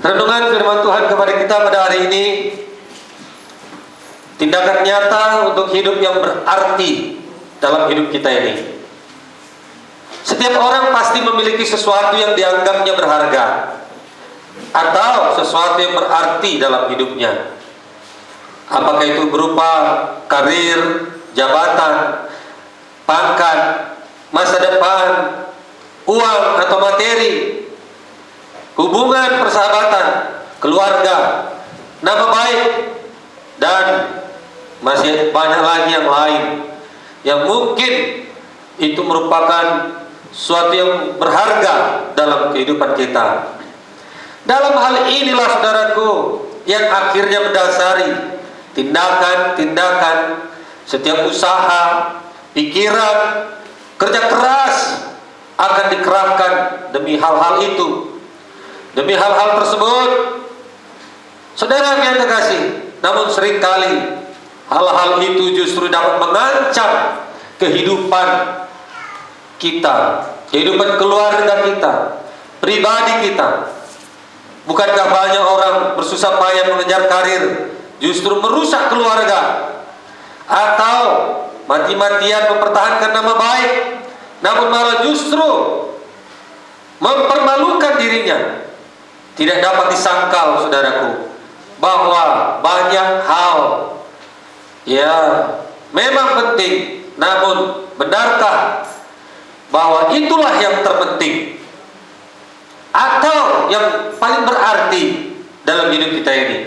Renungan firman Tuhan kepada kita pada hari ini, tindakan nyata untuk hidup yang berarti dalam hidup kita ini. Setiap orang pasti memiliki sesuatu yang dianggapnya berharga atau sesuatu yang berarti dalam hidupnya. Apakah itu berupa karir, jabatan, pangkat, masa depan, uang atau materi, hubungan persahabatan, keluarga, nama baik, dan masih banyak lagi yang lain yang mungkin itu merupakan suatu yang berharga dalam kehidupan kita. Dalam hal inilah saudaraku yang akhirnya mendasari tindakan-tindakan, setiap usaha, pikiran, kerja keras akan dikerahkan demi hal-hal itu. Demi hal-hal tersebut, saudara yang terkasih, namun seringkali hal-hal itu justru dapat mengancam kehidupan kita, kehidupan keluarga kita, pribadi kita. Bukankah banyak orang bersusah payah mengejar karir, justru merusak keluarga, atau mati-matian mempertahankan nama baik, namun malah justru mempermalukan dirinya. Tidak dapat disangkal, saudaraku, bahwa banyak hal ya memang penting, namun benarkah bahwa itulah yang terpenting atau yang paling berarti dalam hidup kita ini?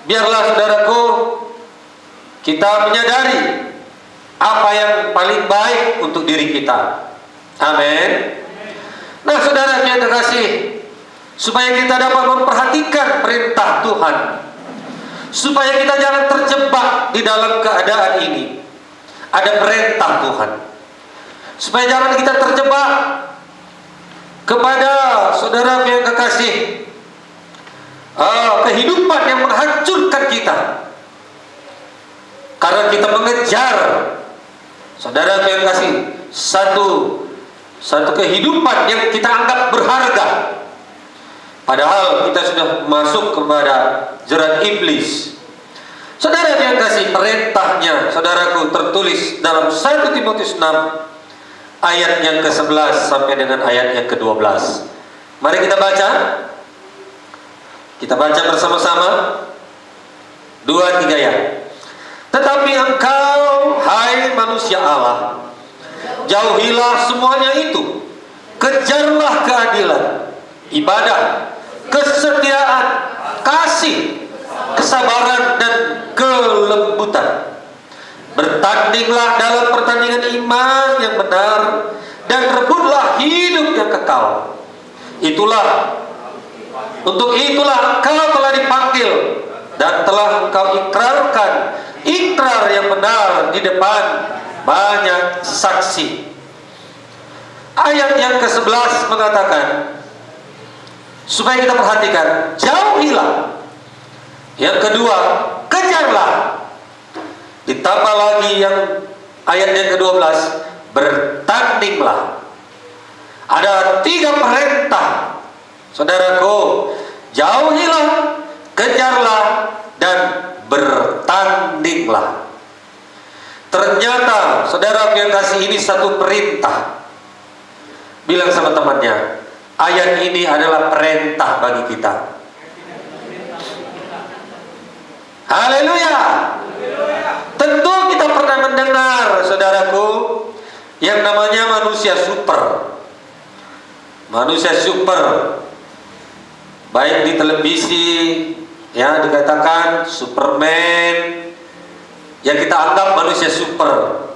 Biarlah saudaraku kita menyadari apa yang paling baik untuk diri kita. Amin. Nah, saudara yang terkasih, supaya kita dapat memperhatikan perintah Tuhan, supaya kita jangan terjebak di dalam keadaan ini, ada perintah Tuhan. Supaya jangan kita terjebak kepada saudara yang kekasih kehidupan yang menghancurkan kita, karena kita mengejar, saudara yang kasih, satu kehidupan yang kita anggap berharga, padahal kita sudah masuk kepada jerat iblis. Saudara yang kasih, perintahnya, saudaraku, tertulis dalam 1 Timotius 6 ayat yang ke-11 sampai dengan ayat yang ke-12. Mari kita baca. Kita baca bersama-sama. 2-3 ya. Tetapi engkau, hai manusia Allah, jauhilah semuanya itu. Kejarlah keadilan, ibadah, kesetiaan, kasih, kesabaran, dan kelembutan. Bertandinglah dalam pertandingan iman yang benar, dan rebutlah hidup yang kekal. Untuk itulah engkau telah dipanggil, dan telah engkau ikrarkan ikrar yang benar di depan banyak saksi. Ayat yang ke-11 mengatakan, supaya kita perhatikan, jauhilah. Yang kedua, kejarlah. Ditambah lagi yang ayat yang ke-12, bertandinglah. Ada 3 perintah, saudaraku. Jauhilah, kejarlah, dan bertandinglah. Ternyata saudara yang kasih, ini satu perintah. Bilang sama temannya, ayat ini adalah perintah bagi kita. Haleluya. Tentu kita pernah mendengar, saudaraku, yang namanya manusia super. Manusia super, baik di televisi ya dikatakan Superman, yang kita anggap manusia super,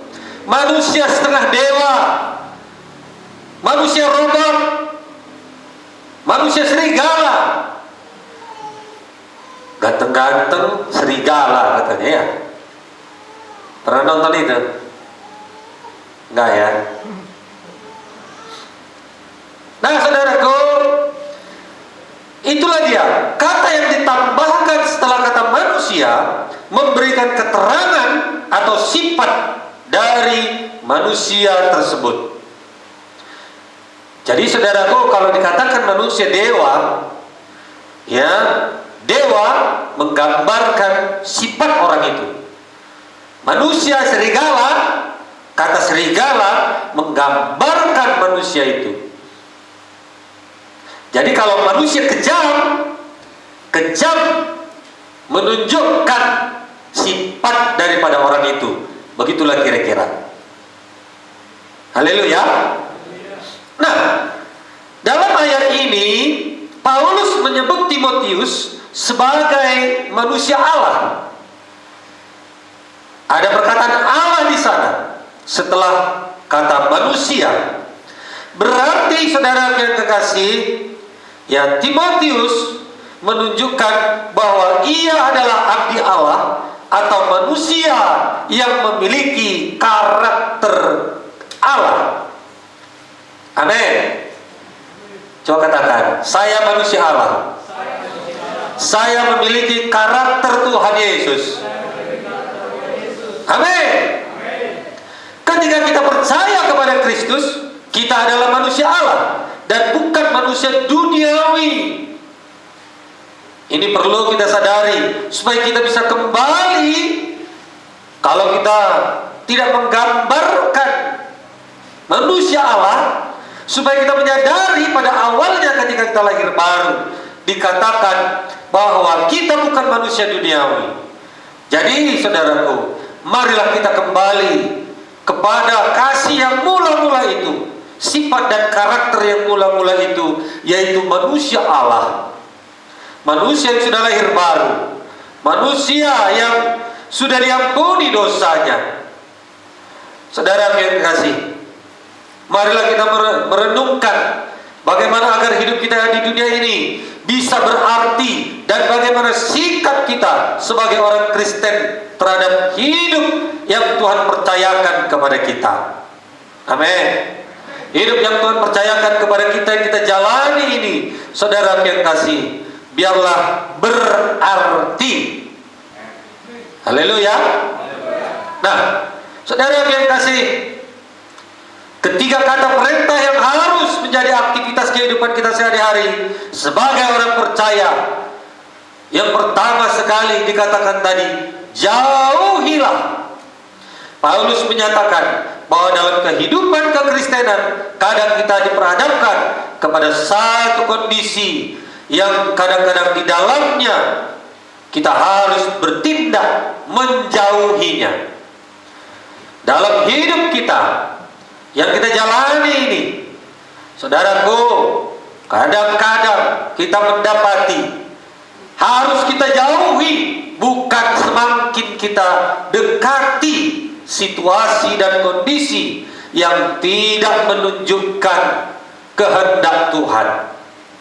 manusia setengah dewa, manusia robot, manusia serigala, ganteng-ganteng serigala katanya ya. Pernah nonton itu? Enggak ya? Nah, saudaraku, itulah dia kata yang ditambahkan setelah kata manusia, memberikan keterangan atau sifat dari manusia tersebut. Jadi saudaraku, kalau dikatakan manusia dewa, Ya, dewa menggambarkan sifat orang itu. Manusia serigala, kata serigala menggambarkan manusia itu. Jadi kalau manusia kejam menunjukkan sifat daripada orang itu. Begitulah kira-kira. Haleluya. Nah, dalam ayat ini Paulus menyebut Timotius sebagai manusia Allah. Ada perkataan Allah di sana setelah kata manusia. Berarti saudara yang kekasih, ya, Timotius menunjukkan bahwa ia adalah abdi Allah atau manusia yang memiliki karakter Allah. Amin. Coba katakan, saya manusia Allah. Saya memiliki karakter Tuhan Yesus. Amin. Ketika kita percaya kepada Kristus, kita adalah manusia Allah dan bukan manusia duniawi. Ini perlu kita sadari supaya kita bisa kembali. Kalau kita tidak menggambarkan manusia Allah, supaya kita menyadari pada awalnya ketika kita lahir baru dikatakan bahwa kita bukan manusia duniawi. Jadi saudaraku, marilah kita kembali kepada kasih yang mula-mula itu, sifat dan karakter yang mula-mula itu, yaitu manusia Allah. Manusia yang sudah lahir baru, manusia yang sudah diampuni dosanya. Saudara yang kasih, marilah kita merenungkan bagaimana agar hidup kita di dunia ini bisa berarti, dan bagaimana sikap kita sebagai orang Kristen terhadap hidup yang Tuhan percayakan kepada kita. Amin. Hidup yang Tuhan percayakan kepada kita yang kita jalani ini, saudara yang kasih, biarlah berarti. Haleluya. Nah, saudara yang kasih, ketiga kata perintah yang harus menjadi aktivitas kehidupan kita sehari-hari sebagai orang percaya. Yang pertama sekali dikatakan tadi, jauhilah. Paulus menyatakan bahwa dalam kehidupan kekristenan kadang kita diperhadapkan kepada satu kondisi yang kadang-kadang di dalamnya kita harus bertindak menjauhinya. Dalam hidup kita yang kita jalani ini, saudaraku, kadang-kadang kita mendapati harus kita jauhi, bukan semakin kita dekati situasi dan kondisi yang tidak menunjukkan kehendak Tuhan.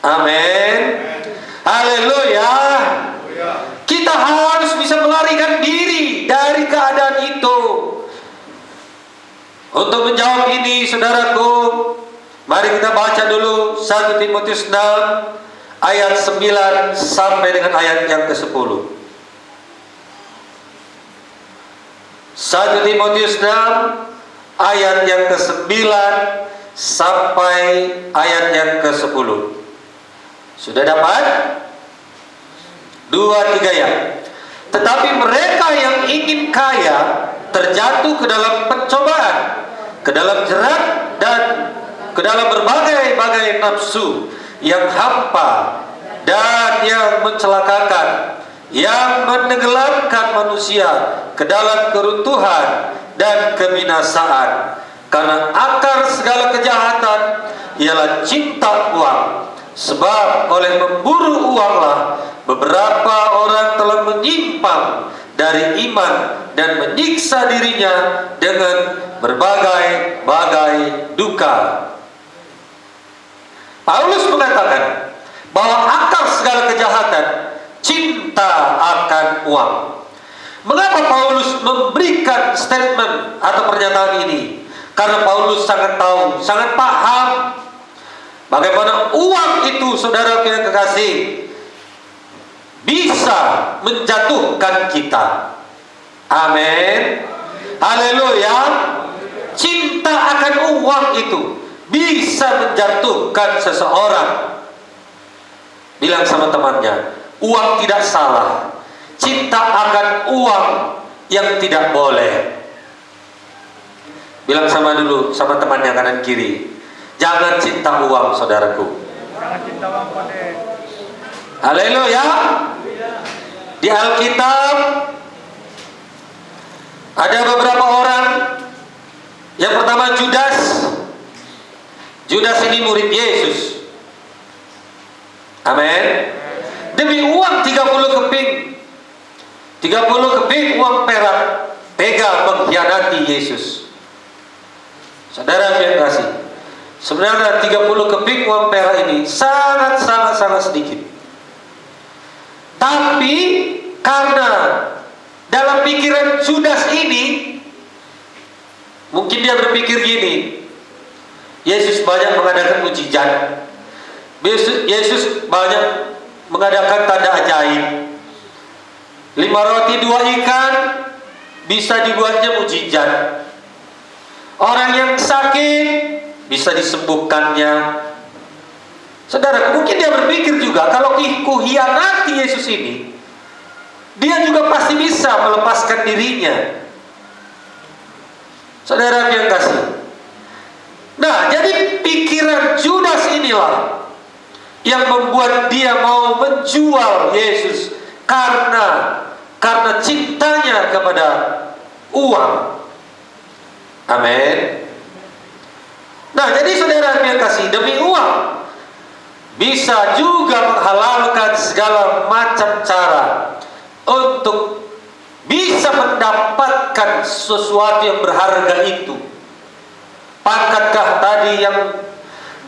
Amin. Haleluya. Kita harus bisa melarikan diri dari keadaan itu. Untuk menjawab ini, saudaraku, mari kita baca dulu 1 Timotius 6 ayat 9 sampai dengan ayat yang ke-10. 1 Timotius 6 ayat yang ke-9 sampai ayat yang ke-10. Sudah dapat? 2-3 ya. Tetapi mereka yang ingin kaya terjatuh ke dalam pencobaan, ke dalam jerat, dan ke dalam berbagai-bagai nafsu yang hampa dan yang mencelakakan, yang menenggelamkan manusia ke dalam keruntuhan dan kebinasaan. Karena akar segala kejahatan ialah cinta uang. Sebab oleh memburu uanglah beberapa orang telah menyimpang dari iman dan menyiksa dirinya dengan berbagai-bagai duka. Paulus mengatakan bahwa akar segala kejahatan cinta akan uang. Mengapa Paulus memberikan statement atau pernyataan ini? Karena Paulus sangat tahu, sangat paham bagaimana uang itu, saudara yang kekasih, bisa menjatuhkan kita. Amin. Haleluya. Cinta akan uang itu bisa menjatuhkan seseorang. Bilang sama temannya, uang tidak salah. Cinta akan uang yang tidak boleh. Bilang sama temannya kanan kiri, jangan cinta uang, saudaraku. Jangan cinta uang, Pak. Haleluya. Di Alkitab ada beberapa orang. Yang pertama Judas. Judas ini murid Yesus. Amin. Demi uang 30 keping 30 keping uang perak, tega mengkhianati Yesus. Saudara yang kasih, sebenarnya 30 keping uang perak ini sangat sedikit. Tapi karena dalam pikiran Judas ini, mungkin dia berpikir gini, Yesus banyak mengadakan mujizat, Yesus banyak mengadakan tanda ajaib. 5 roti 2 ikan bisa dibuatnya mujizat. Orang yang sakit bisa disembuhkannya. Saudara, mungkin dia berpikir juga, kalau kuhianati Yesus ini, dia juga pasti bisa melepaskan dirinya. Saudara yang kasih. Nah, jadi pikiran Judas inilah yang membuat dia mau menjual Yesus karena cintanya kepada uang. Amin. Nah, jadi saudara yang kasih, demi uang bisa juga menghalalkan segala macam cara untuk bisa mendapatkan sesuatu yang berharga itu. Pangkatkah tadi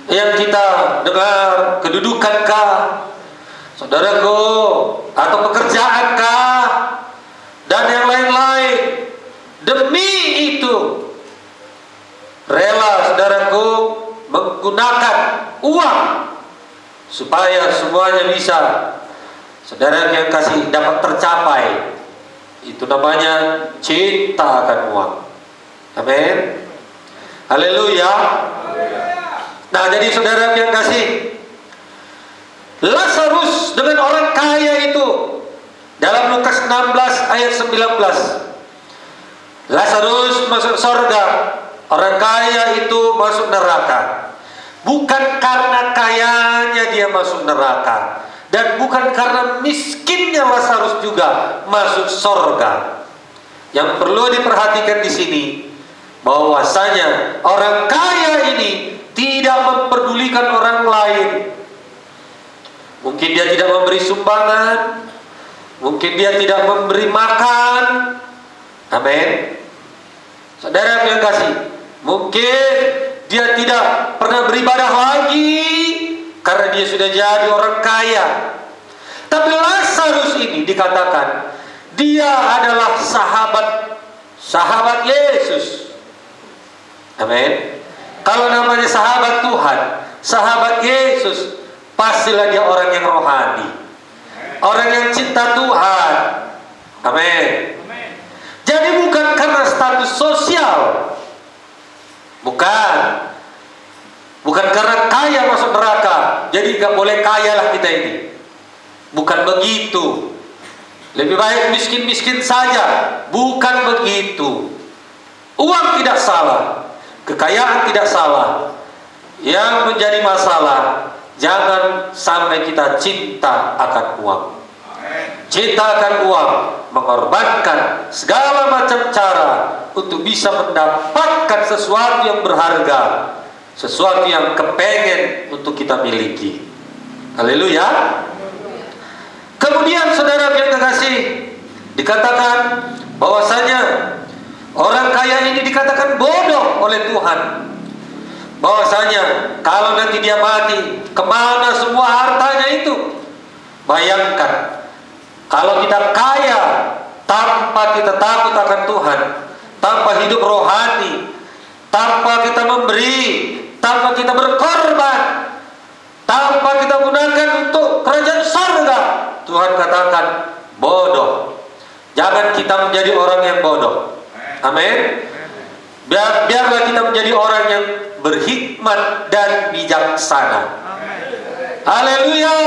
yang kita dengar, kedudukankah, saudaraku, atau pekerjaankah, dan yang lain-lain. Demi itu rela saudaraku menggunakan uang supaya semuanya bisa, saudara yang kasih, dapat tercapai. Itu namanya cinta akan uang. Amin. Haleluya. Nah, jadi saudara yang kasih, Lazarus dengan orang kaya itu dalam Lukas 16 ayat 19. Lazarus masuk surga, orang kaya itu masuk neraka. Bukan karena kayanya dia masuk neraka, dan bukan karena miskinnya Lazarus juga masuk surga. Yang perlu diperhatikan di sini, bahwasanya orang kaya ini tidak memperdulikan orang lain. Mungkin dia tidak memberi sumbangan, mungkin dia tidak memberi makan. Amin. Saudara yang kasih, mungkin dia tidak pernah beribadah lagi karena dia sudah jadi orang kaya. Tapi Lazarus ini dikatakan dia adalah sahabat Yesus. Amin. Kalau namanya sahabat Tuhan, sahabat Yesus, pastilah dia orang yang rohani, orang yang cinta Tuhan. Amin. Jadi bukan karena status sosial, bukan karena kaya masuk neraka, jadi gak boleh kaya lah kita ini. Bukan begitu. Lebih baik miskin-miskin saja. Bukan begitu. Uang tidak salah, kekayaan tidak salah. Yang menjadi masalah, jangan sampai kita cinta akan uang. Cinta akan uang, mengorbankan segala macam cara untuk bisa mendapatkan sesuatu yang berharga, sesuatu yang kepengen untuk kita miliki. Haleluya. Kemudian saudara yang terkasih, dikatakan bahwasanya orang kaya ini dikatakan bodoh oleh Tuhan. Bahwasanya kalau nanti dia mati, kemana semua hartanya itu? Bayangkan, kalau kita kaya tanpa kita takut akan Tuhan, tanpa hidup rohani, tanpa kita memberi, tanpa kita berkorban, tanpa kita gunakan untuk kerajaan surga, Tuhan katakan bodoh. Jangan kita menjadi orang yang bodoh. Amin. Biarlah kita menjadi orang yang berhikmat dan bijaksana. Haleluya.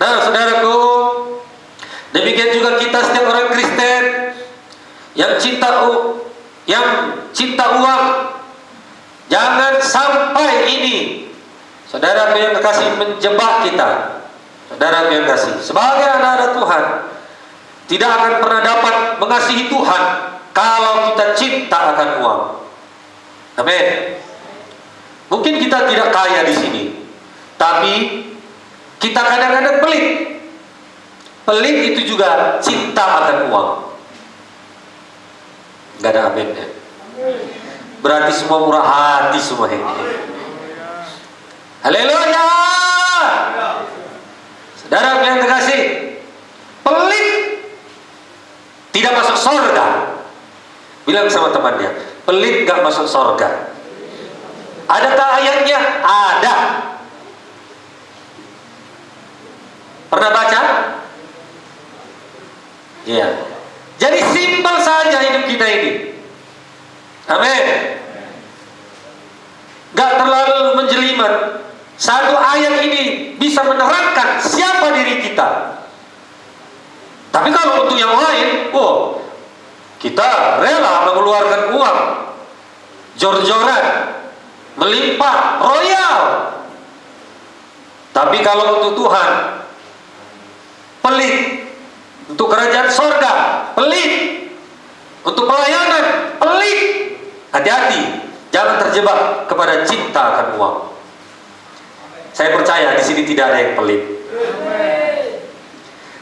Nah, saudaraku, demikian juga kita setiap orang Kristen yang cinta uang, jangan sampai ini, saudaraku yang kekasih, menjebak kita. Saudaraku yang kasih, sebagai anak-anak Tuhan, tidak akan pernah dapat mengasihi Tuhan kalau kita cinta akan uang. Amin. Mungkin kita tidak kaya di sini, tapi kita kadang-kadang pelit. Pelit itu juga cinta akan uang. Gak ada amin ya. Berarti semua murah hati semua ini. Haleluya. Saudara yang terkasih, pelit tidak masuk surga. Bilang sama temannya, pelit gak masuk surga. Adakah ayatnya? Ada. Pernah baca? Iya. Jadi simpel saja hidup kita ini. Amin. Gak terlalu menjelimet. Satu ayat ini bisa menerangkan siapa diri kita. Tapi kalau untuk yang lain, kita rela mengeluarkan uang, jor-joran, melimpah, royal. Tapi kalau untuk Tuhan, pelit. Untuk kerajaan sorga, pelit. Untuk pelayanan, pelit. Hati-hati, jangan terjebak kepada cinta akan uang. Saya percaya di sini tidak ada yang pelit.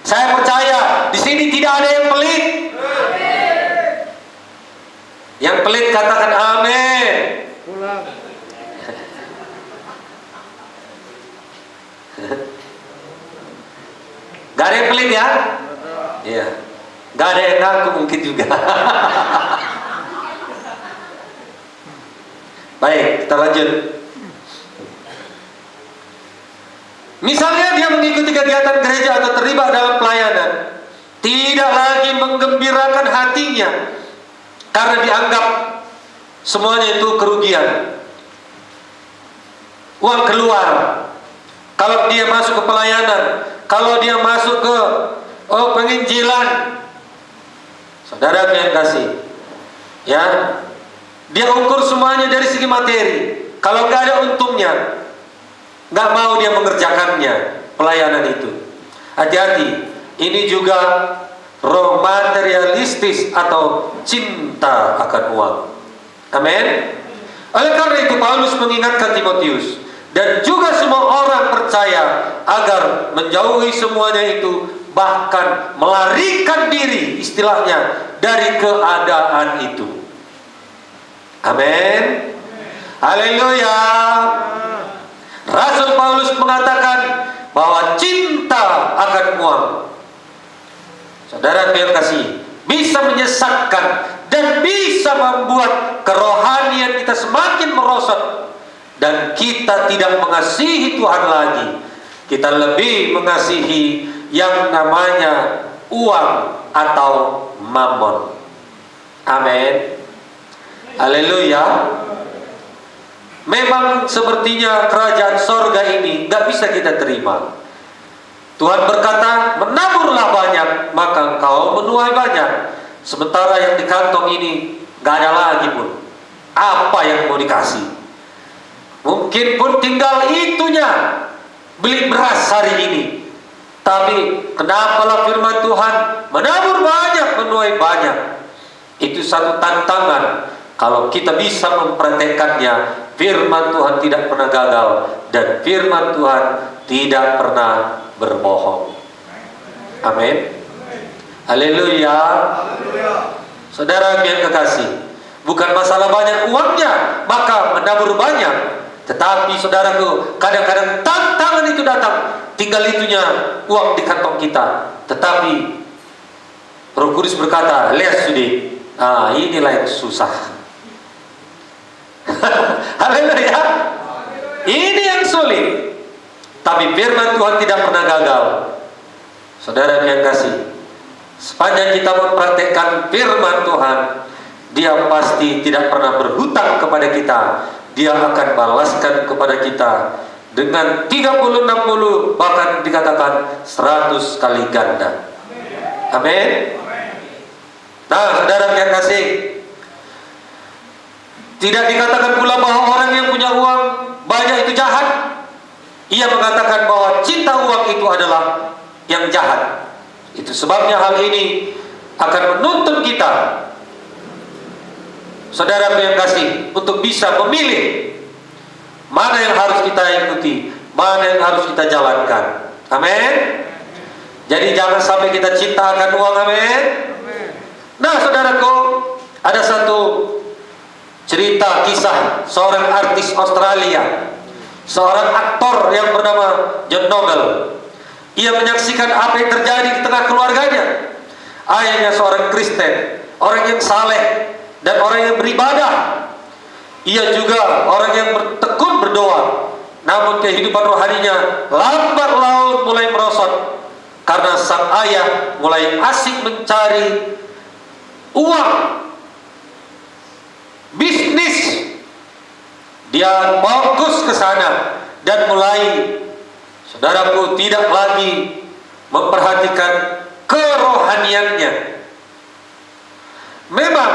Saya percaya di sini tidak ada yang pelit. Yang pelit katakan amin. Gak ada yang pelit ya? Iya. Gak ada yang ngaku mungkin juga. Baik, kita lanjut. Misalnya dia mengikuti kegiatan gereja atau terlibat dalam pelayanan, tidak lagi menggembirakan hatinya karena dianggap semuanya itu kerugian. Uang keluar. Kalau dia masuk ke pelayanan, kalau dia masuk ke penginjilan, saudara yang kasih, ya, dia ukur semuanya dari segi materi. Kalau nggak ada untungnya, nggak mau dia mengerjakannya pelayanan itu. Hati-hati, ini juga roh materialistis atau cinta akan uang. Amin. Oleh karena itu Paulus mengingatkan Timotius dan juga semua orang percaya agar menjauhi semuanya itu, bahkan melarikan diri istilahnya dari keadaan itu. Amin. Haleluya. Rasul Paulus mengatakan bahwa cinta akan uang, saudara yang kasih, bisa menyesatkan dan bisa membuat kerohanian kita semakin merosot, dan kita tidak mengasihi Tuhan lagi. Kita lebih mengasihi yang namanya uang atau mammon. Amin. Haleluya. Memang sepertinya kerajaan sorga ini gak bisa kita terima. Tuhan berkata, menaburlah banyak, maka engkau menuai banyak. Sementara yang di kantong ini gak ada lagi pun. Apa yang mau dikasih? Mungkin pun tinggal itunya, beli beras hari ini. Tapi kenapalah firman Tuhan, menabur banyak, menuai banyak. Itu satu tantangan. Kalau kita bisa mempraktekkannya, firman Tuhan tidak pernah gagal dan firman Tuhan tidak pernah berbohong. Amin. Haleluya. Saudara yang kekasih, bukan masalah banyak uangnya maka menabur banyak, tetapi saudaraku, kadang-kadang tantangan itu datang, tinggal itunya uang di kantong kita. Tetapi Roh Kudus berkata, lihat sudi, inilah yang susah. Haleluya. Ini yang sulit. Tapi firman Tuhan tidak pernah gagal. Saudara yang kasih, sepanjang kita mempraktekkan firman Tuhan, Dia pasti tidak pernah berhutang kepada kita. Dia akan balaskan kepada kita dengan 30, 60, bahkan dikatakan 100 kali ganda. Amin. Nah, saudara yang kasih, tidak dikatakan pula bahwa orang yang punya uang banyak itu jahat. Ia mengatakan bahwa cinta uang itu adalah yang jahat. Itu sebabnya hal ini akan menuntun kita, saudara yang kasih, untuk bisa memilih mana yang harus kita ikuti, mana yang harus kita jalankan. Amin. Jadi jangan sampai kita cinta akan uang. Amin. Nah, saudaraku, ada satu cerita kisah seorang artis Australia, seorang aktor yang bernama John Noble. Ia menyaksikan apa yang terjadi di tengah keluarganya. Ayahnya seorang Kristen, orang yang saleh dan orang yang beribadah. Ia juga orang yang bertekun berdoa. Namun kehidupan rohaninya lambat laun mulai merosot karena sang ayah mulai asik mencari uang, bisnis. Dia fokus ke sana dan mulai, saudaraku, tidak lagi memperhatikan kerohaniannya. Memang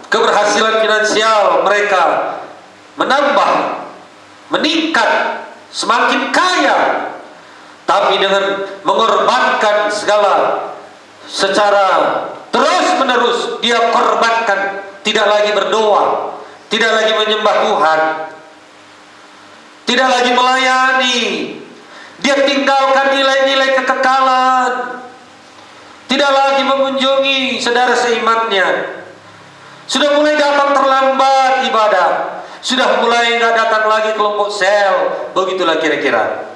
keberhasilan finansial mereka menambah, meningkat, semakin kaya, tapi dengan mengorbankan segala secara terus menerus. Dia korbankan, tidak lagi berdoa, tidak lagi menyembah Tuhan, tidak lagi melayani. Dia tinggalkan nilai-nilai kekekalan, tidak lagi mengunjungi saudara seimannya. Sudah mulai datang terlambat ibadah, sudah mulai nggak datang lagi kelompok sel. Begitulah kira-kira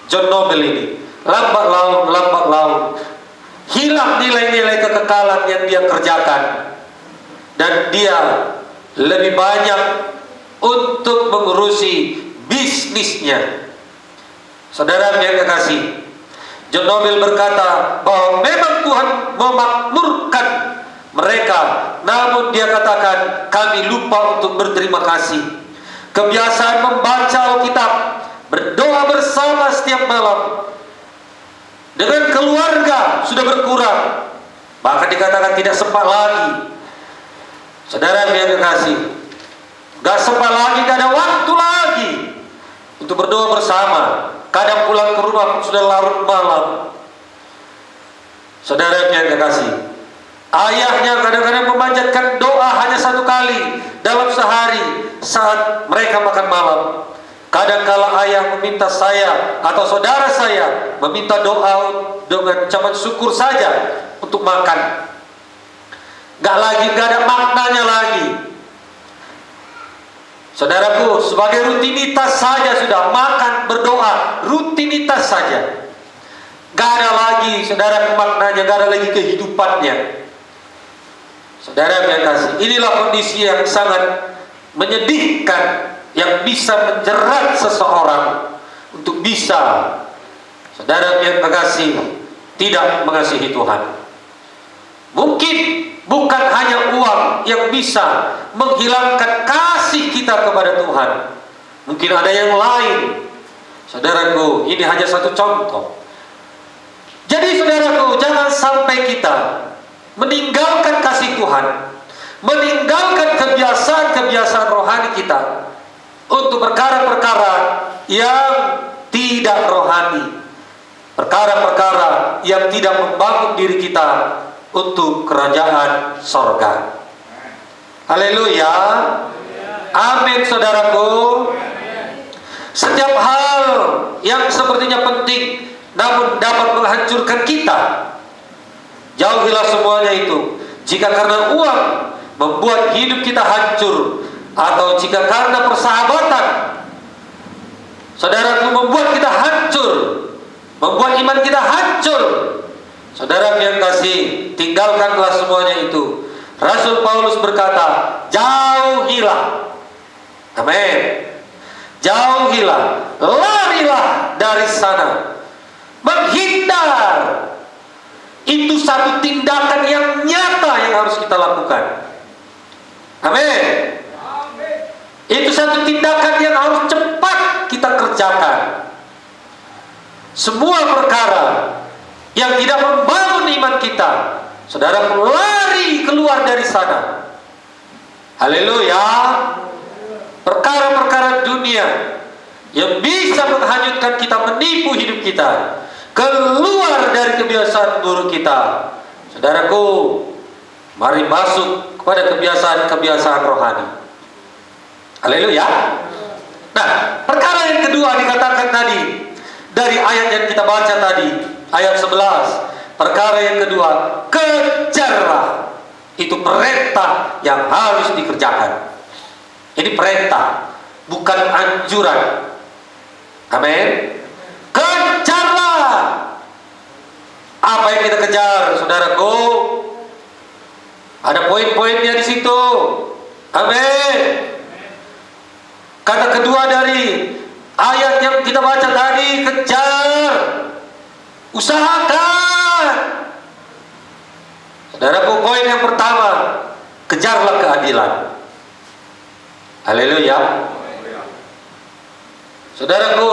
John Noble ini. Lambat laun hilang nilai-nilai kekekalan yang dia kerjakan, dan dia lebih banyak untuk mengurusi bisnisnya. Saudara yang kekasih, John Noble berkata bahwa memang Tuhan memakmurkan mereka, namun dia katakan kami lupa untuk berterima kasih. Kebiasaan membaca Alkitab, berdoa bersama setiap malam dengan keluarga sudah berkurang, bahkan dikatakan tidak sempat lagi. Saudara yang kekasih, gak sempat lagi, gak ada waktu lagi untuk berdoa bersama. Kadang pulang ke rumah sudah larut malam. Saudara yang kekasih, ayahnya kadang-kadang memanjatkan doa hanya 1 kali dalam sehari saat mereka makan malam. Kadangkala ayah meminta saya atau saudara saya meminta doa dengan ucapan syukur saja untuk makan. Gak ada maknanya lagi. Saudaraku, sebagai rutinitas saja sudah makan, berdoa, rutinitas saja. Gak ada lagi, saudara, maknanya, gak ada lagi kehidupannya. Saudara yang kasih, inilah kondisi yang sangat menyedihkan, yang bisa menjerat seseorang untuk bisa, saudara yang kasih, tidak mengasihi Tuhan. Mungkin bukan hanya uang yang bisa menghilangkan kasih kita kepada Tuhan. Mungkin ada yang lain. Saudaraku, ini hanya satu contoh. Jadi saudaraku, jangan sampai kita meninggalkan kasih Tuhan, meninggalkan kebiasaan-kebiasaan rohani kita untuk perkara-perkara yang tidak rohani, perkara-perkara yang tidak membangun diri kita untuk kerajaan sorga. Haleluya. Amin, saudaraku. Setiap hal yang sepertinya penting namun dapat menghancurkan kita, jauhilah semuanya itu. Jika karena uang membuat hidup kita hancur, atau jika karena persahabatan, saudaraku, membuat kita hancur, membuat iman kita hancur, saudara yang kasih, tinggalkanlah semuanya itu. Rasul Paulus berkata, jauhilah. Amin. Jauhilah, larilah dari sana, menghindar. Itu satu tindakan yang nyata yang harus kita lakukan. Amin. Itu satu tindakan yang harus cepat kita kerjakan. semua perkara yang tidak membangun iman kita, saudara lari keluar dari sana. Haleluya. Perkara-perkara dunia yang bisa menghanyutkan kita, menipu hidup kita, keluar dari kebiasaan buruk kita. Saudaraku, mari masuk kepada kebiasaan-kebiasaan rohani. Haleluya. Nah, perkara yang kedua dikatakan tadi dari ayat yang kita baca tadi, ayat 11. Perkara yang kedua, kejarlah. Itu perintah yang harus dikerjakan. Ini perintah, bukan anjuran. Amin. Kejarlah. Apa yang kita kejar, saudaraku? Ada poin-poinnya di situ. Amin. Kata kedua dari ayat yang kita baca tadi, kejar, usahakan. Saudaraku, poin yang pertama, kejarlah keadilan. Haleluya. Saudaraku,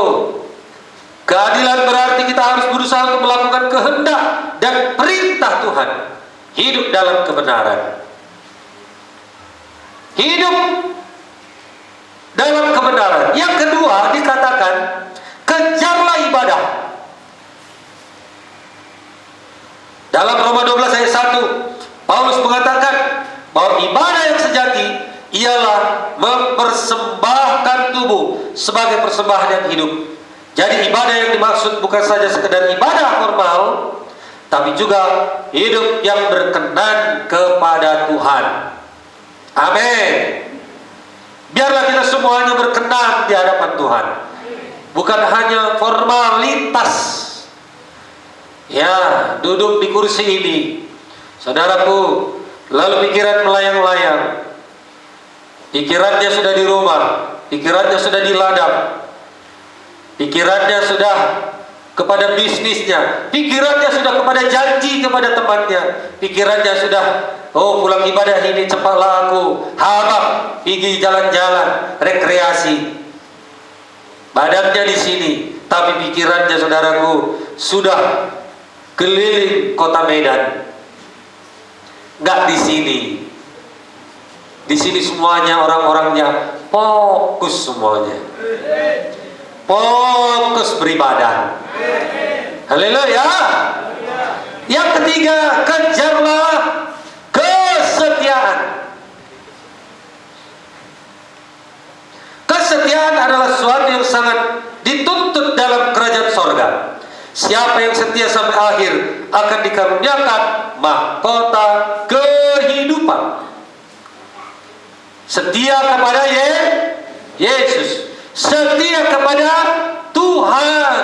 keadilan berarti kita harus berusaha untuk melakukan kehendak dan perintah Tuhan. Hidup dalam kebenaran. Hidup dalam kebenaran. Yang kedua dikatakan, kejarlah ibadah. Dalam Roma 12 ayat 1, Paulus mengatakan bahwa ibadah yang sejati ialah mempersembahkan tubuh sebagai persembahan yang hidup. Jadi ibadah yang dimaksud bukan saja sekedar ibadah formal, tapi juga hidup yang berkenan kepada Tuhan. Amin. Biarlah kita semuanya berkenan di hadapan Tuhan, bukan hanya formalitas. Ya, duduk di kursi ini, saudaraku, lalu pikiran melayang-layang. Pikirannya sudah di rumah, pikirannya sudah di ladang, pikirannya sudah kepada bisnisnya, pikirannya sudah kepada janji kepada temannya, pikirannya sudah, oh pulang ibadah ini cepatlah aku habaq pergi jalan-jalan rekreasi. Badannya di sini, tapi pikirannya, saudaraku, sudah keliling kota Medan. Nggak di sini. Di sini semuanya orang-orangnya fokus semuanya. Fokus beribadah. Haleluya. Yang ketiga, kejarlah kesetiaan. Kesetiaan adalah sesuatu yang sangat dituntut dalam kerajaan sorga. Siapa yang setia sampai akhir akan dikaruniakan mahkota kehidupan. Setia kepada Yesus, setia kepada Tuhan.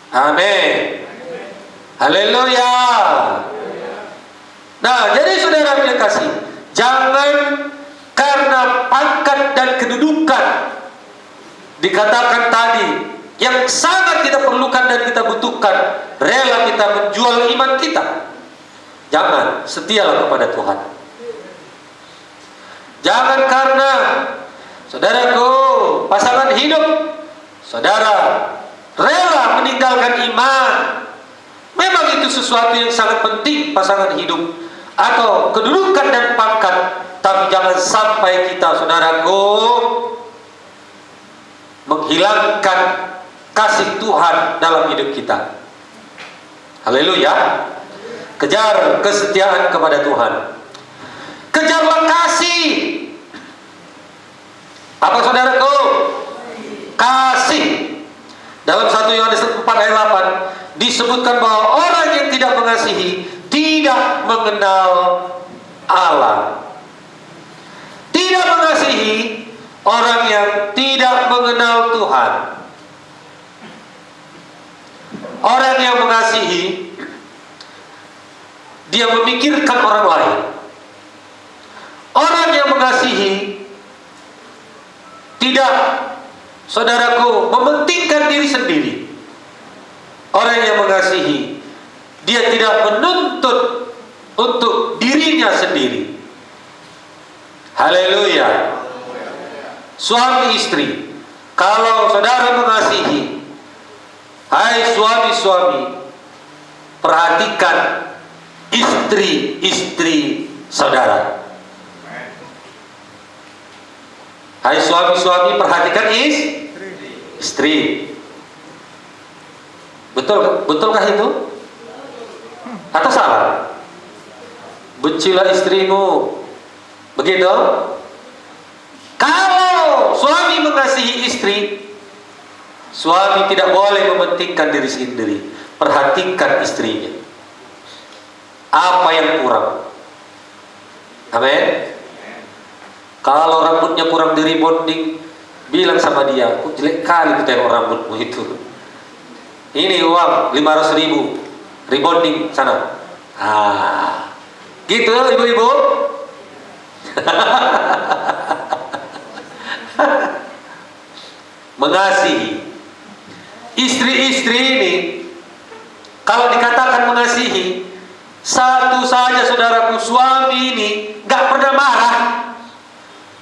Amin. Haleluya. Nah, jadi saudara yang kasih, jangan karena pangkat dan kedudukan dikatakan tadi yang sangat kita perlukan dan kita butuhkan, rela kita menjual iman kita. Jangan, setialah kepada Tuhan. Jangan karena, saudaraku, pasangan hidup saudara rela meninggalkan iman. Memang itu sesuatu yang sangat penting, pasangan hidup atau kedudukan dan pangkat. Tapi jangan sampai kita, saudaraku, menghilangkan kasih Tuhan dalam hidup kita. Haleluya. Kejar kesetiaan kepada Tuhan. Kejarlah kasih. Apa, saudaraku? Kasih. Dalam 1 Yohanes 4 ayat 8 disebutkan bahwa orang yang tidak mengasihi tidak mengenal Allah. Tidak mengasihi orang yang tidak mengenal Tuhan. Orang yang mengasihi, dia memikirkan orang lain. Orang yang mengasihi tidak, saudaraku, mementingkan diri sendiri. Orang yang mengasihi, dia tidak menuntut untuk dirinya sendiri. Haleluya. Suami istri, kalau saudara mengasihi, Hai suami-suami, perhatikan istri-istri saudara. Hai suami-suami, perhatikan istri. Betulkah itu? Atau salah? Bencilah istrimu. Begitu? Kalau suami mengasihi istri, suami tidak boleh mementingkan diri sendiri. Perhatikan istrinya. Apa yang kurang? Amin. Kalau rambutnya kurang di rebonding, bilang sama dia, jelek kali tengok rambutmu itu. Ini uang 500.000, rebonding sana. Gitu ibu-ibu. Mengasihi istri-istri ini, kalau dikatakan mengasihi, satu saja saudaraku, suami ini gak pernah marah.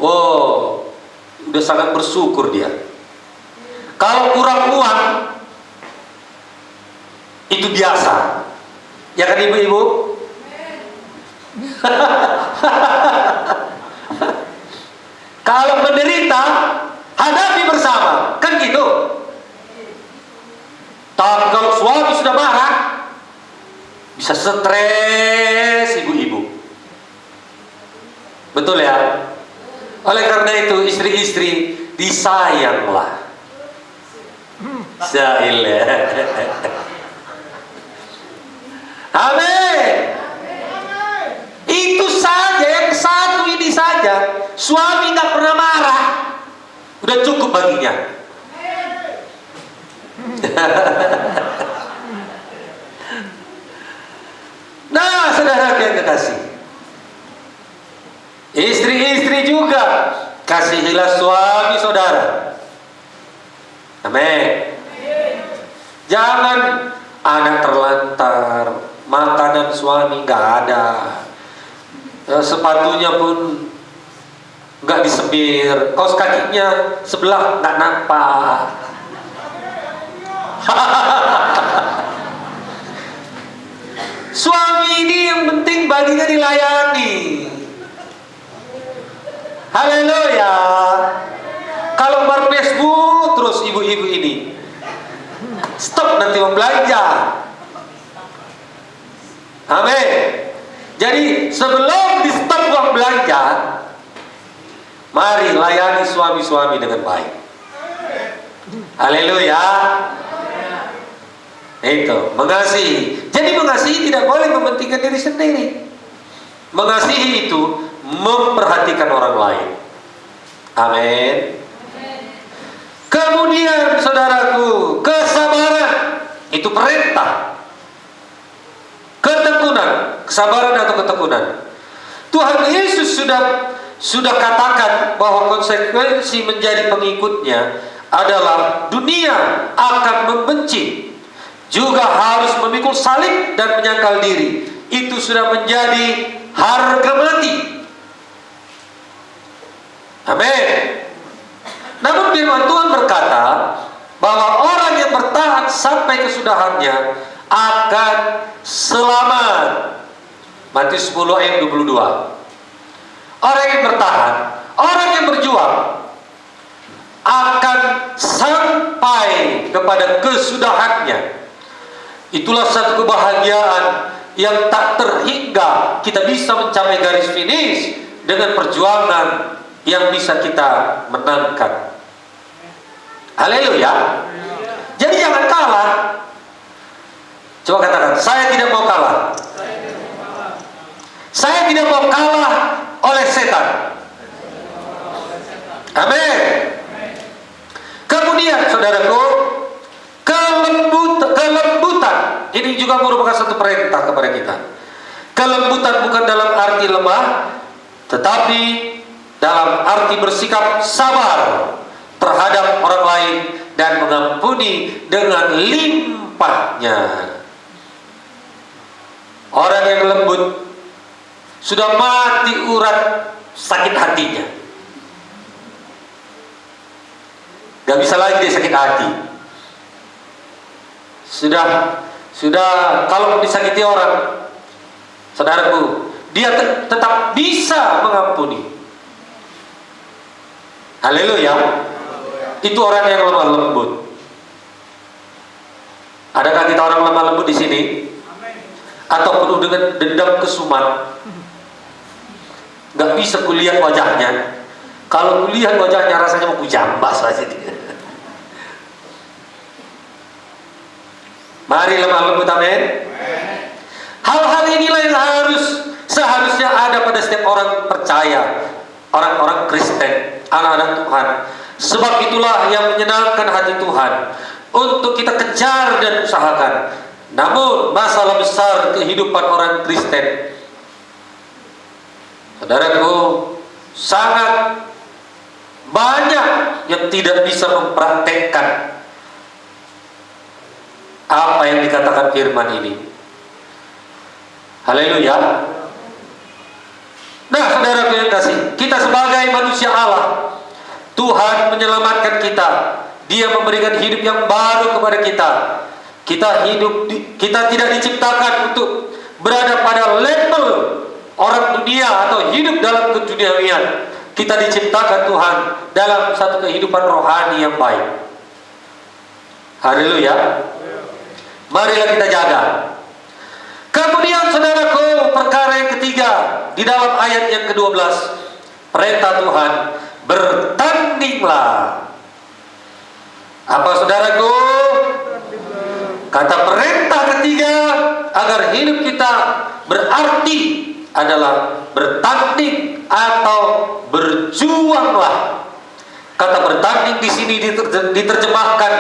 Wow, udah sangat bersyukur dia. Kalau kurang uang, itu biasa. Ya kan ibu-ibu? Kalau menderita, hadapi bersama, kan gitu. Tapi kalau suami sudah marah, bisa stres ibu-ibu. Betul ya? Oleh karena itu istri-istri disayanglah. Syailah. Amin. Itu saja, yang satu ini saja, suami nggak pernah marah, udah cukup baginya. Nah, saudara yang kekasih, istri-istri juga kasihilah suami saudara. Amin. Jangan anak terlantar, makanan suami nggak ada, sepatunya pun nggak disemir, kaos kakinya sebelah nggak nampak. Suami ini yang penting baginya dilayani. Haleluya. Kalau bar Facebook terus ibu-ibu ini, stop nanti mau belanja. Amin. Jadi sebelum di stop uang belanja, mari layani suami-suami dengan baik. Haleluya. Itu mengasihi. Jadi mengasihi tidak boleh mementingkan diri sendiri. Mengasihi itu memperhatikan orang lain. Amin. Kemudian saudaraku, kesabaran itu perintah. Ketekunan, kesabaran atau ketekunan. Tuhan Yesus sudah katakan bahwa konsekuensi menjadi pengikutnya adalah dunia akan membenci, juga harus memikul salib dan menyangkal diri. Itu sudah menjadi harga mati. Amin. Namun firman Tuhan berkata bahwa orang yang bertahan sampai kesudahannya akan selamat. Matius 10 ayat 22. Orang yang bertahan, orang yang berjuang akan sampai kepada kesudahannya. Itulah satu kebahagiaan yang tak terhingga. Kita bisa mencapai garis finish dengan perjuangan yang bisa kita menangkan. Haleluya. Jadi jangan kalah. Coba katakan, saya tidak mau kalah. Saya tidak mau kalah oleh setan. Amin. Kemudian saudaraku, kelembutan ini juga merupakan satu perintah kepada kita. Kelembutan bukan dalam arti lemah, tetapi dalam arti bersikap sabar terhadap orang lain dan mengampuni dengan limpahnya. Orang yang lembut sudah mati urat sakit hatinya. Gak bisa lagi dia sakit hati. sudah kalau disakiti orang, saudaraku, dia tetap bisa mengampuni. Haleluya. Itu orang yang lemah lembut. Adakah kita orang lemah lembut di sini? Atau penuh dengan dendam kesumat? Gak bisa kulihat wajahnya. Kalau kulihat wajahnya rasanya mau kujambas saja dia. Mari lemah lembut, amin. Hal-hal inilah yang seharusnya ada pada setiap orang percaya, orang-orang Kristen, anak-anak Tuhan. Sebab itulah yang menyenangkan hati Tuhan untuk kita kejar dan usahakan. Namun masalah besar kehidupan orang Kristen, saudaraku, sangat banyak yang tidak bisa mempraktekkan apa yang dikatakan firman ini. Haleluya. Nah, saudaraku yang kasih, kita sebagai manusia Allah, Tuhan menyelamatkan kita. Dia memberikan hidup yang baru kepada kita. Kita tidak diciptakan untuk berada pada level orang dunia atau hidup dalam keduniawian. Kita diciptakan Tuhan dalam satu kehidupan rohani yang baik. Haleluya. Marilah kita jaga. Kemudian saudaraku, perkara yang ketiga di dalam ayat yang ke-12, perintah Tuhan, bertandinglah. Apa saudaraku? Kata perintah ketiga agar hidup kita berarti adalah bertanding atau berjuanglah. Kata bertanding di sini diterjemahkan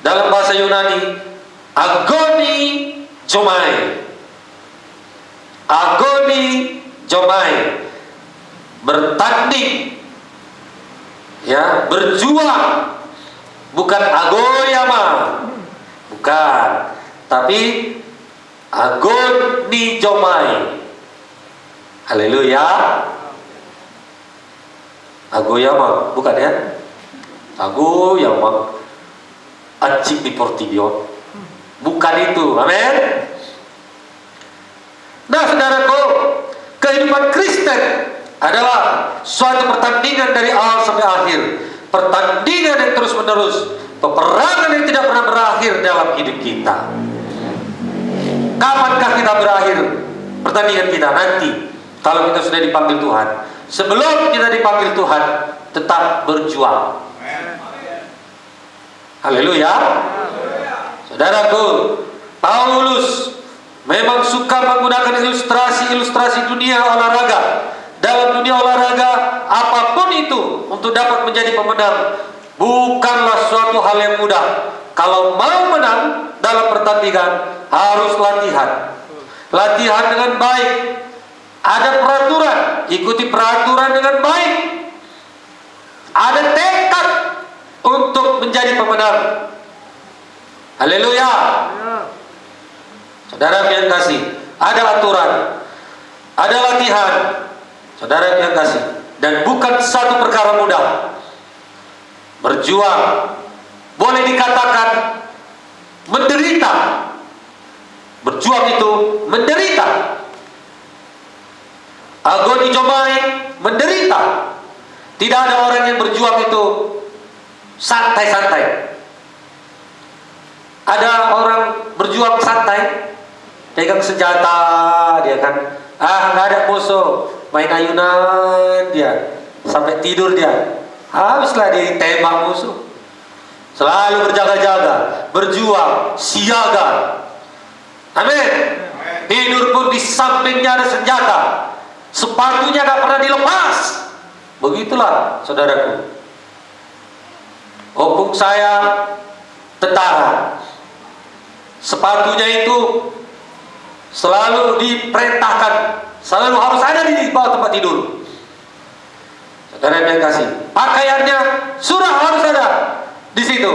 dalam bahasa Yunani agoni jomai. Agoni jomai. Bertanding, ya, berjuang. Bukan agoyama, bukan, tapi agoni jomai. Haleluya. Agoyama, bukan ya? Agoyama, acik di Portibio, bukan itu, amin. Nah, saudaraku, kehidupan Kristen adalah suatu pertandingan dari awal sampai akhir. Pertandingan yang terus menerus, peperangan yang tidak pernah berakhir dalam hidup kita. Kapankah kita berakhir pertandingan kita? Nanti, kalau kita sudah dipanggil Tuhan. Sebelum kita dipanggil Tuhan, tetap berjuang. Haleluya. Saudaraku, Paulus memang suka menggunakan ilustrasi dunia olahraga. Dalam dunia olahraga, apapun itu, untuk dapat menjadi pemenang bukanlah suatu hal yang mudah. Kalau mau menang dalam pertandingan, harus latihan. Latihan dengan baik. Ada peraturan, ikuti peraturan dengan baik. Ada tekad untuk menjadi pemenang. Haleluya. Saudara yang kasih, ada aturan, ada latihan. Saudara yang kasih, dan bukan satu perkara mudah. Berjuang, boleh dikatakan menderita. Berjuang itu menderita. Agoni jomai, menderita. Tidak ada orang yang berjuang itu santai-santai. Ada orang berjuang santai, pegang senjata, dia kan, nggak ada musuh, main ayunan dia, sampai tidur dia, habislah ditembak musuh. Selalu berjaga-jaga, berjuang, siaga. Amin. Tidur pun di sampingnya ada senjata, sepatunya nggak pernah dilepas. Begitulah saudaraku. Opung saya tentara, sepatunya itu selalu diperintahkan, selalu harus ada di bawah tempat tidur. Saudara yang kasih, pakaiannya sudah harus ada di situ.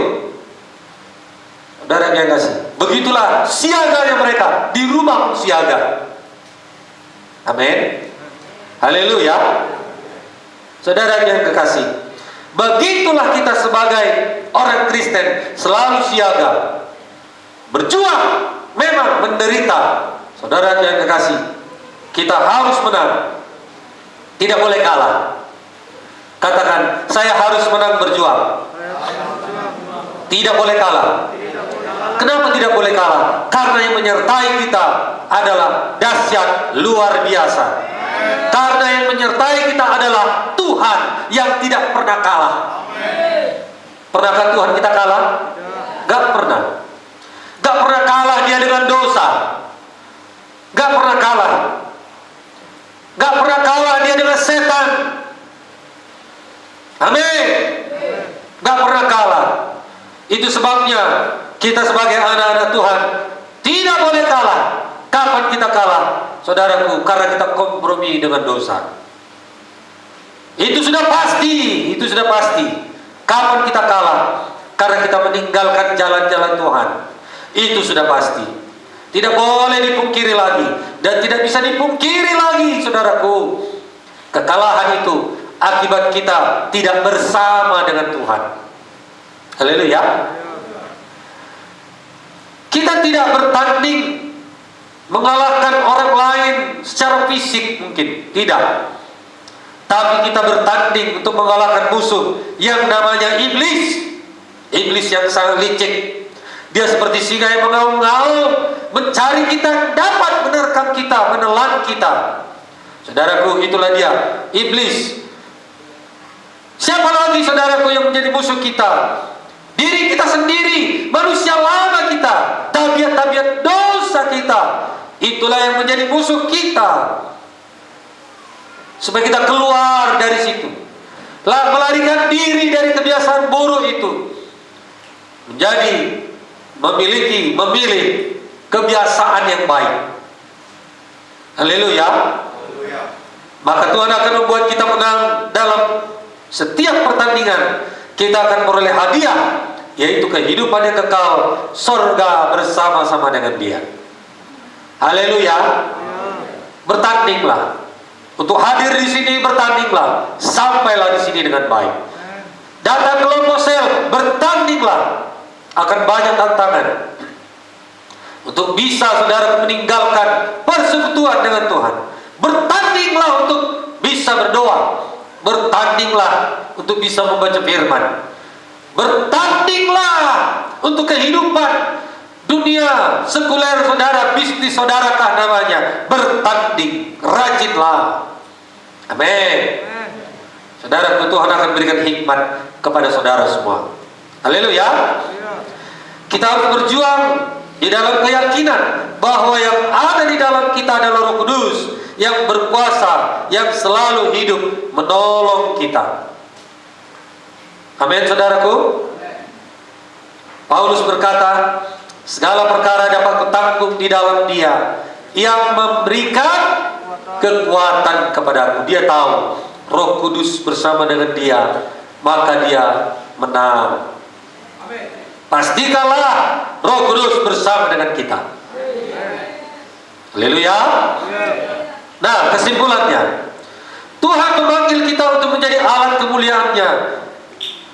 Saudara yang kasih, begitulah siaganya mereka, di rumah siaga. Amin. Haleluya. Saudara yang kekasih, begitulah kita sebagai orang Kristen, selalu siaga. Berjuang memang menderita. Saudara yang kekasih, kita harus menang. Tidak boleh kalah. Katakan, saya harus menang berjuang. Tidak boleh kalah. Kenapa tidak boleh kalah? Karena yang menyertai kita adalah dahsyat luar biasa. Karena yang menyertai kita adalah Tuhan yang tidak pernah kalah. Pernahkah Tuhan kita kalah? Gak pernah. Gak pernah kalah dia dengan dosa. Gak pernah kalah. Gak pernah kalah dia dengan setan. Amin. Gak pernah kalah. Itu sebabnya kita sebagai anak-anak Tuhan tidak boleh kalah. Kapan kita kalah? Saudaraku, karena kita kompromi dengan dosa. Itu sudah pasti. Itu sudah pasti. Kapan kita kalah? Karena kita meninggalkan jalan-jalan Tuhan. Itu sudah pasti. Tidak boleh dipungkiri lagi. Dan tidak bisa dipungkiri lagi, saudaraku. Kekalahan itu akibat kita tidak bersama dengan Tuhan. Haleluya. Kita tidak bertanding mengalahkan orang lain secara fisik mungkin. Tidak. Tapi kita bertanding untuk mengalahkan musuh yang namanya iblis. Iblis yang sangat licik. Dia seperti singa yang mengaum-ngaum, mencari kita, dapat menerkam kita, menelan kita. Saudaraku, itulah dia, iblis. Siapa lagi saudaraku yang menjadi musuh kita? Diri kita sendiri, manusia lama kita, tabiat-tabiat dosa kita. Itulah yang menjadi musuh kita. Supaya kita keluar dari situ, melarikan diri dari kebiasaan buruk itu, menjadi memilih kebiasaan yang baik. Haleluya. Maka Tuhan akan membuat kita menang dalam setiap pertandingan. Kita akan memperoleh hadiah, yaitu kehidupan yang kekal, surga bersama-sama dengan Dia. Haleluya. Bertandinglah. Untuk hadir di sini bertandinglah, sampailah di sini dengan baik. Datang kelompok sel, bertandinglah. Akan banyak tantangan untuk bisa saudara meninggalkan persekutuan dengan Tuhan. Bertandinglah untuk bisa berdoa. Bertandinglah untuk bisa membaca firman. Bertandinglah untuk kehidupan dunia sekuler saudara, bisnis saudarakah namanya. Bertanding, rajinlah. Amin. Saudara, Tuhan akan berikan hikmat kepada saudara semua. Haleluya. Kita harus berjuang di dalam keyakinan bahwa yang ada di dalam kita adalah Roh Kudus yang berkuasa, yang selalu hidup menolong kita. Amin, saudaraku. Paulus berkata, segala perkara dapat kutanggung di dalam Dia yang memberikan kekuatan kepadaku. Dia tahu Roh Kudus bersama dengan dia, maka dia menang. Pastikanlah Roh Kudus bersama dengan kita. Haleluya. Nah, kesimpulannya, Tuhan memanggil kita untuk menjadi alat kemuliaan-Nya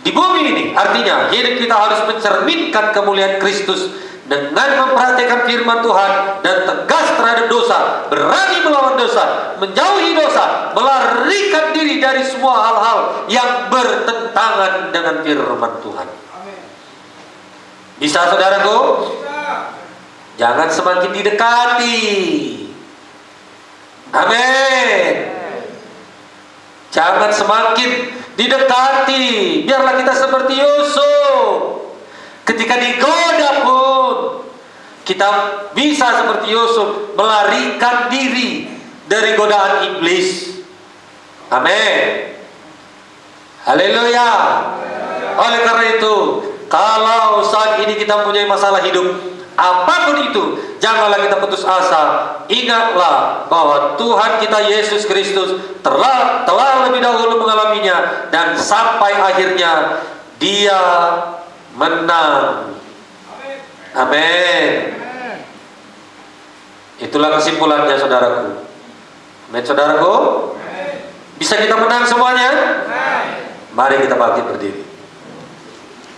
di bumi ini. Artinya hidup kita harus mencerminkan kemuliaan Kristus dengan memperhatikan firman Tuhan dan tegas terhadap dosa, berani melawan dosa, menjauhi dosa, melarikan diri dari semua hal-hal yang bertentangan dengan firman Tuhan. Bisa, saudaraku? Jangan semakin didekati. Amin. Jangan semakin didekati. Biarlah kita seperti Yusuf. Ketika digoda pun kita bisa seperti Yusuf melarikan diri dari godaan iblis. Amin. Haleluya. Oleh karena itu, kalau saat ini kita punya masalah hidup, apapun itu, janganlah kita putus asa. Ingatlah bahwa Tuhan kita Yesus Kristus telah lebih dahulu mengalaminya, dan sampai akhirnya Dia menang. Amin. Itulah kesimpulannya, saudaraku. Amin, saudaraku. Bisa kita menang semuanya? Mari kita bangkit berdiri.